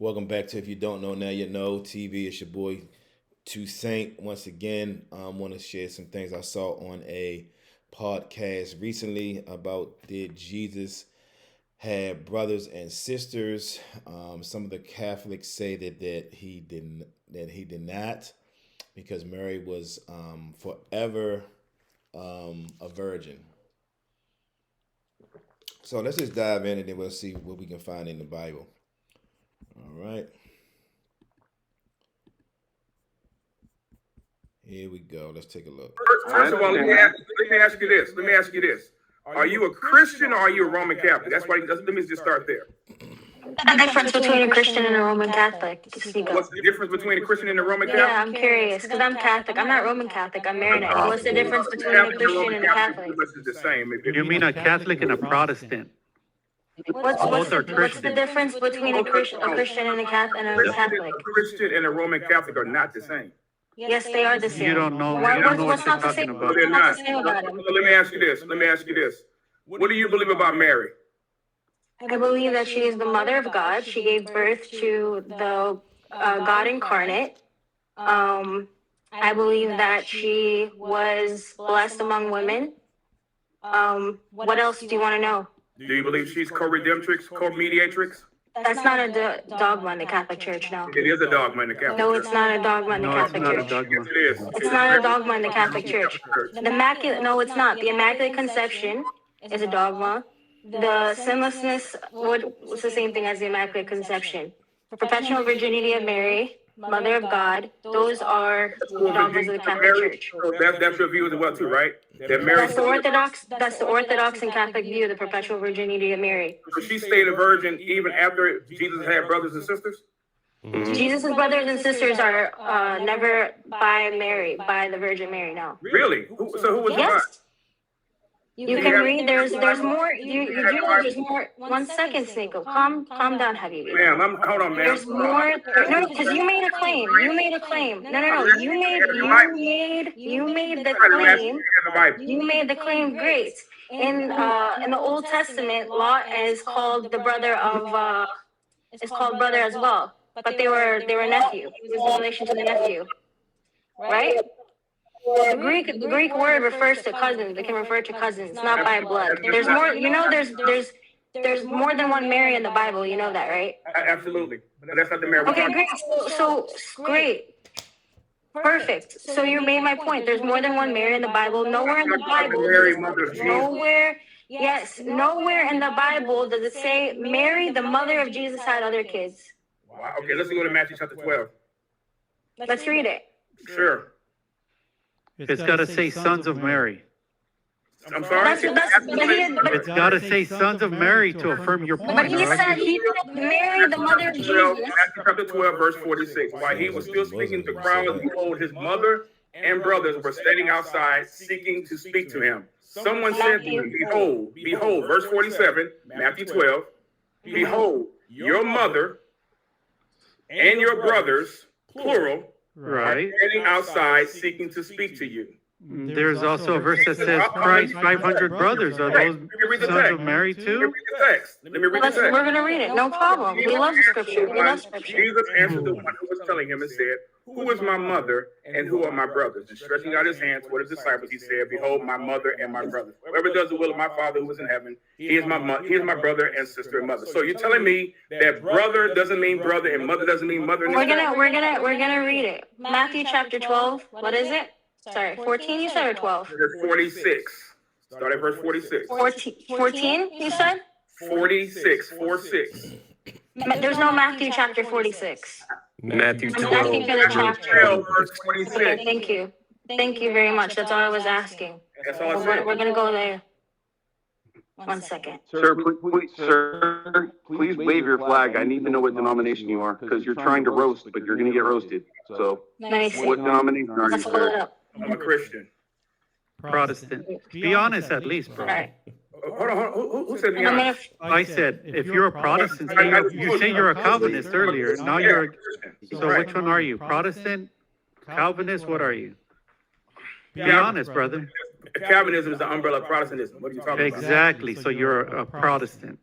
Welcome back to If You Don't Know Now You Know TV. It's your boy Two Saint once again. I want to share some things I saw on a podcast recently about did Jesus have brothers and sisters. Some of the Catholics say that he did not because Mary was forever a virgin. So let's just dive in and then we'll see what we can find in the Bible. All right. Here we go. Let's take a look. First of all, let me ask you this. Let me ask you this. Are you a Christian or are you a Roman Catholic? Let me just start there. The difference between a Christian and a Roman Catholic. Speak up. What's the difference between a Christian and a Roman Catholic? Yeah, I'm curious because I'm Catholic. I'm not Roman Catholic. I'm Maronite. What's the difference between a Christian and a Catholic? It's the same. You mean a Catholic and a Protestant? What's the difference between a Christian and a Catholic? A Christian and a Roman Catholic are not the same. Yes, they are the same. You don't know. Why- You don't know what's what you're not the talking same? about. They're What's not not. the same about them? So let me ask you this. What do you believe about Mary? I believe that she is the mother of God. She gave birth to the God incarnate. I believe that she was blessed among women. What else do you want to know? Do you believe she's co-redemptrix, co-mediatrix? That's not a dogma in the Catholic Church, no. It is a dogma in the Catholic No, Church. it's not a dogma in the No, it's Catholic not a Church. dogma. Yes, it is. It's not a dogma in the Catholic Church. No, it's not. The Immaculate Conception is a dogma. The sinlessness, what's the same thing as the Immaculate Conception? Perpetual virginity of Mary, Mother of God, those are dogmas of the Catholic Church. So that's your view as well too, right? That Mary. That's the Orthodox and Catholic view of the perpetual virginity of Mary. So she stayed a virgin even after Jesus had brothers and sisters? Jesus' brothers and sisters are never by Mary, by the Virgin Mary, no. Really? So who was the bride? Yes. You can read. There's more. You do know there's more. 1 second, Snako. Calm down, Habibi. Ma'am, hold on, ma'am. There's more. No, because you made a claim. You made a claim. No. You made the claim. You made the claim. Great. In the Old Testament, Lot is called the brother of. Is called brother as well, but they were nephew. He was in relation to the nephew, right? The Greek word refers to cousins. It can refer to cousins, not by blood. There's more. You know, there's more than one Mary in the Bible. You know that, right? Absolutely. But that's not the Mary. Okay, great. So great. Perfect. So you made my point. There's more than one Mary in the Bible. Nowhere in the Bible. Nowhere. Yes, nowhere in the Bible does it say Mary, the mother of Jesus, had other kids. Wow. Okay, let's go to Matthew chapter 12. Let's read it. Sure. It's got to say sons of Mary. I'm sorry? It's got to say sons of Mary to affirm your But point. he said he Mary, the mother of Jesus. Matthew chapter 12, verse 46. While he was still speaking to crowds, behold, his mother and brothers were standing outside seeking to speak to him. Someone said to him, behold, verse 47, Matthew 12, behold, your mother and your brothers, plural, Right. standing outside seeking to speak to you. There's also a verse that says Christ 500 brothers. Are those sons of Mary Let me too? read the text. We're gonna read it. No problem. We love the scripture. We love scripture. Jesus answered the one who was telling him and said, who is my mother and who are my brothers? And stretching out his hands toward his disciples, he said, behold, my mother and my brothers. Whoever does the will of my Father who is in heaven, he is my brother and sister and mother. So you're telling me that brother doesn't mean brother and mother doesn't mean mother? We're gonna read it. Matthew chapter 12. What is it? Sorry, 14 you said or 12? 46. Start at verse 46. 14 you said? 46. 46. There's no Matthew chapter 46. Matthew I'm asking 12. for the chapter. 12, verse Okay, 26. thank you. Thank you very much. That's all I was asking. That's all I We're said. gonna go there. 1 second. Sir, please wave your flag. I need to know what denomination you are, because you're trying to roast, but you're gonna get roasted. So, Let me see. what denomination are you, Let's pull it sir? up. I'm a Christian. Protestant. Be honest at least, All bro. right. Hold on. Who said I'm the gonna. I said, if you're a Protestant, you say you're a Calvinist earlier. Now you're, so which one are you? Protestant? Calvinist? What are you? Be honest, brother. Calvinism is the umbrella of Protestantism. What are you talking about? Exactly. So you're a Protestant.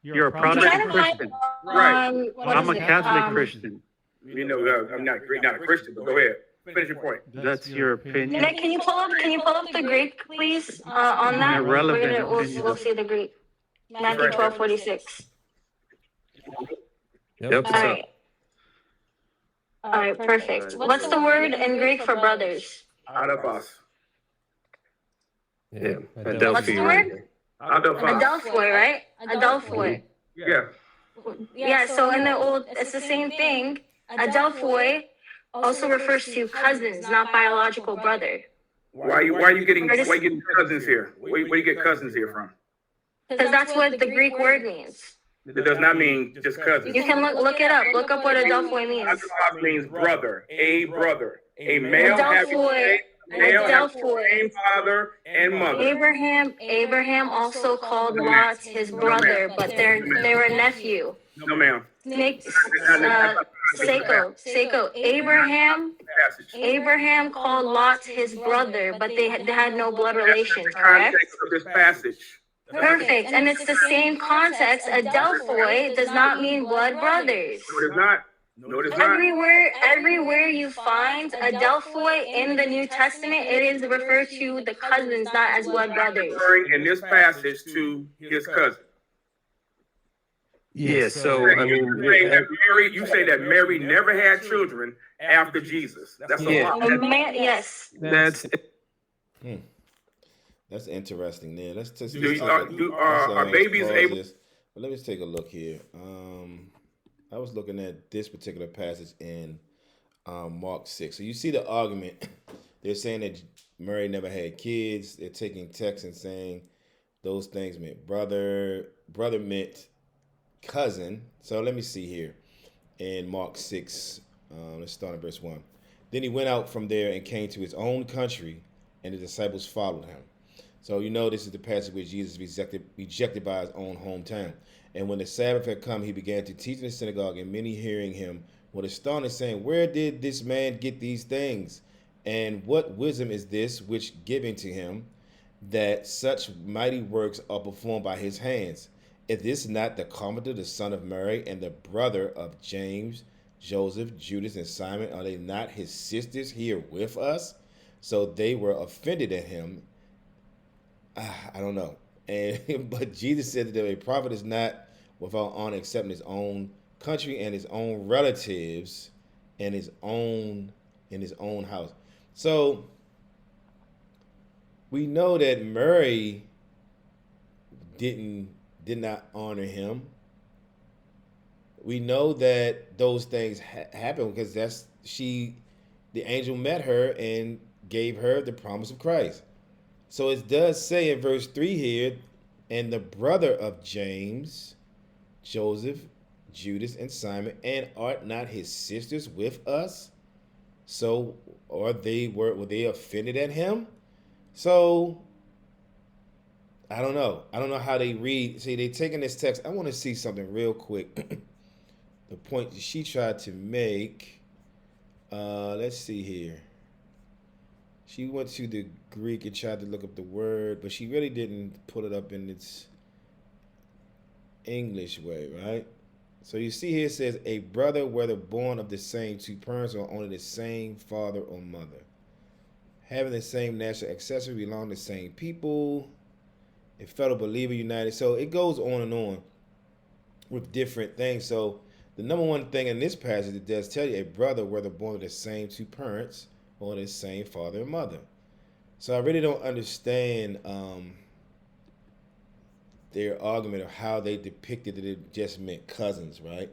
You're a Protestant Christian. Right. What I'm is a it? Catholic Christian. You know, I'm not a Christian, but go ahead. Finish your point. That's your opinion. Nick, can you pull up the Greek, please? On that, Irrelevant we'll opinion. see the Greek. Matthew 12:46. Yep. All right. All right, perfect. What's the word in Greek for brothers? Out of us. Yeah. What's the word? Out of us. Adelphoi, right? Adelphoi. Yeah. Yeah, so in the old, it's the same thing. Adelphoi also refers to cousins, not biological brother. Why are you getting cousins here? Where you get cousins here from? Because that's what the Greek word means. It does not mean just cousins. You can look it up. Look up what Adelphoi means. Adelphos means brother, a brother, a male having Adelphoi. the same father and mother. Abraham also called Lot his brother, but they were nephew. No, ma'am. Seiko. Abraham called Lot his brother, but they had no blood relation, That's the correct? context of this passage. Perfect. And it's the same context. Adelphoi does not mean blood brothers. No, it is not. No, it is not. Everywhere you find Adelphoi in the New Testament, it is referred to the cousins, not as blood brothers. Referring in this passage to his cousin. Yeah, so I mean, You say that Mary never had children after Jesus. That's a Yeah. lie. Yes. That's interesting. There, let's just Are babies able? But let me just take a look here. I was looking at this particular passage in Mark 6. So you see the argument. They're saying that Mary never had kids. They're taking text and saying those things meant brother. Brother meant cousin. So let me see here in Mark 6. Let's start at verse 1. Then he went out from there and came to his own country, and the disciples followed him. So you know this is the passage where Jesus was rejected by his own hometown. And when the Sabbath had come, he began to teach in the synagogue, and many hearing him were astonished, saying, "Where did this man get these things? And what wisdom is this which given to him, that such mighty works are performed by his hands? Is this not the carpenter, the son of Mary, and the brother of James, Joseph, Judas, and Simon? Are they not his sisters here with us?" So they were offended at him. I don't know. But Jesus said that a prophet is not without honor except in his own country and his own relatives and his own house. So we know that Mary did not honor him. We know that those things happened because the angel met her and gave her the promise of Christ. So it does say in verse 3 here, and the brother of James, Joseph, Judas, and Simon, and art not his sisters with us? So were they offended at him? So I don't know. I don't know how they read. See, they taking this text. I want to see something real quick. The point that she tried to make. Let's see here. She went to the Greek and tried to look up the word, but she really didn't pull it up in its English way, right? So you see here it says, a brother, whether born of the same two parents or only the same father or mother, having the same natural ancestry, belong to the same people, a fellow believer united. So it goes on and on with different things. So the number one thing in this passage, it does tell you a brother, whether born of the same two parents or the same father and mother. So I really don't understand their argument of how they depicted that it just meant cousins, right?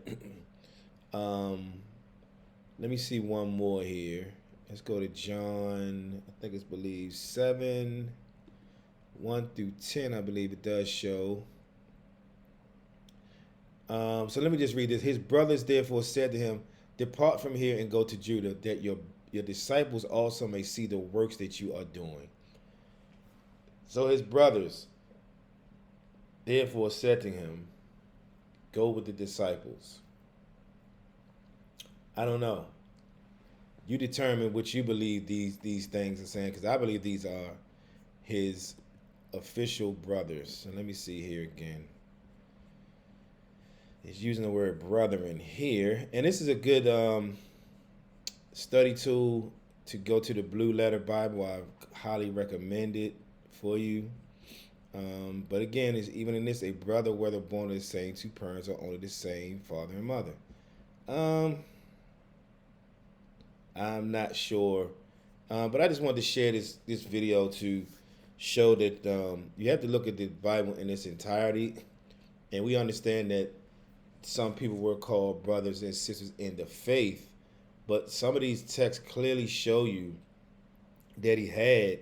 Let me see one more here. Let's go to John, I think it's believed 7, 1 through 10, I believe it does show. So let me just read this. His brothers therefore said to him, depart from here and go to Judah, that your disciples also may see the works that you are doing. So his brothers therefore said to him, go with the disciples. I don't know. You determine what you believe these things are saying, because I believe these are his official brothers. And let me see here again. is using the word brethren here. And this is a good study tool to go to the Blue Letter Bible. I highly recommend it for you. But again, it's even in this, a brother, whether born of the same two parents or only the same father and mother. I'm not sure. But I just wanted to share this video to show that you have to look at the Bible in its entirety. And we understand that some people were called brothers and sisters in the faith. But some of these texts clearly show you that he had,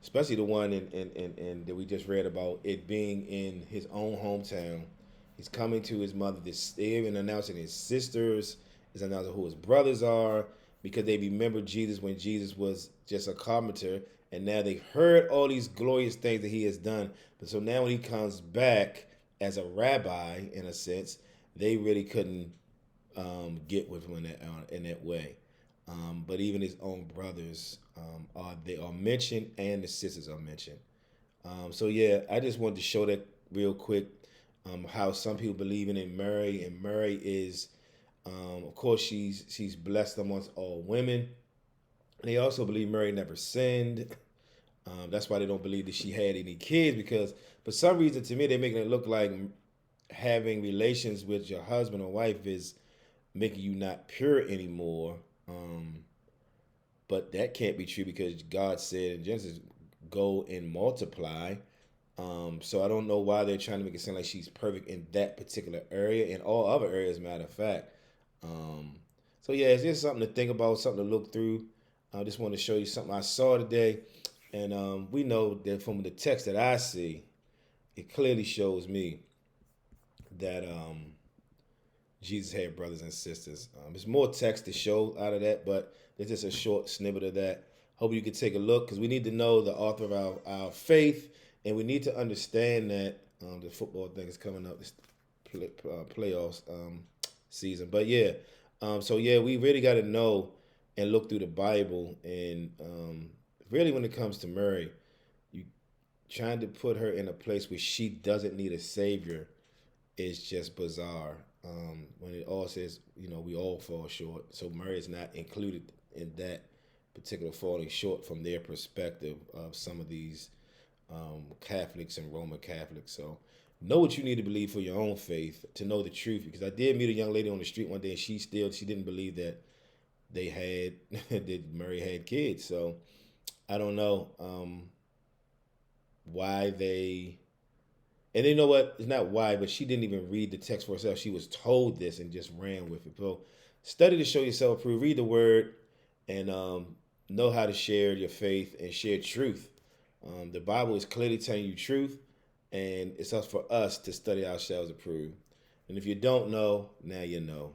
especially the one in that we just read about, it being in his own hometown. He's coming to his mother, even announcing his sisters, is announcing who his brothers are, because they remembered Jesus when Jesus was just a carpenter, and now they've heard all these glorious things that he has done. But so now when he comes back as a rabbi, in a sense, they really couldn't get with him in that way. But even his own brothers are mentioned, and the sisters are mentioned. So yeah, I just wanted to show that real quick, how some people believe in Mary, and Mary is, of course, she's blessed amongst all women. And they also believe Mary never sinned. That's why they don't believe that she had any kids, because for some reason, to me, they're making it look like having relations with your husband or wife is making you not pure anymore. But that can't be true, because God said in Genesis, go and multiply. So I don't know why they're trying to make it sound like she's perfect in that particular area, in all other areas, matter of fact. So yeah, it's just something to think about, something to look through. I just want to show you something I saw today. And we know that from the text that I see, it clearly shows me that Jesus had brothers and sisters. There's more text to show out of that, but there's just a short snippet of that. Hope you can take a look, because we need to know the author of our faith, and we need to understand that the football thing is coming up, this playoffs season. But yeah, so yeah, we really got to know and look through the Bible. And really, when it comes to Mary, you trying to put her in a place where she doesn't need a savior is just bizarre. When it all says, we all fall short. So Mary is not included in that particular falling short from their perspective of some of these Catholics and Roman Catholics. So know what you need to believe for your own faith, to know the truth. Because I did meet a young lady on the street one day, and she didn't believe that they had that Mary had kids. So I don't know why they. And you know what? It's not why, but she didn't even read the text for herself. She was told this and just ran with it. So study to show yourself approved. Read the word, and know how to share your faith and share truth. The Bible is clearly telling you truth, and it's up for us to study ourselves approved. And if you don't know, now you know.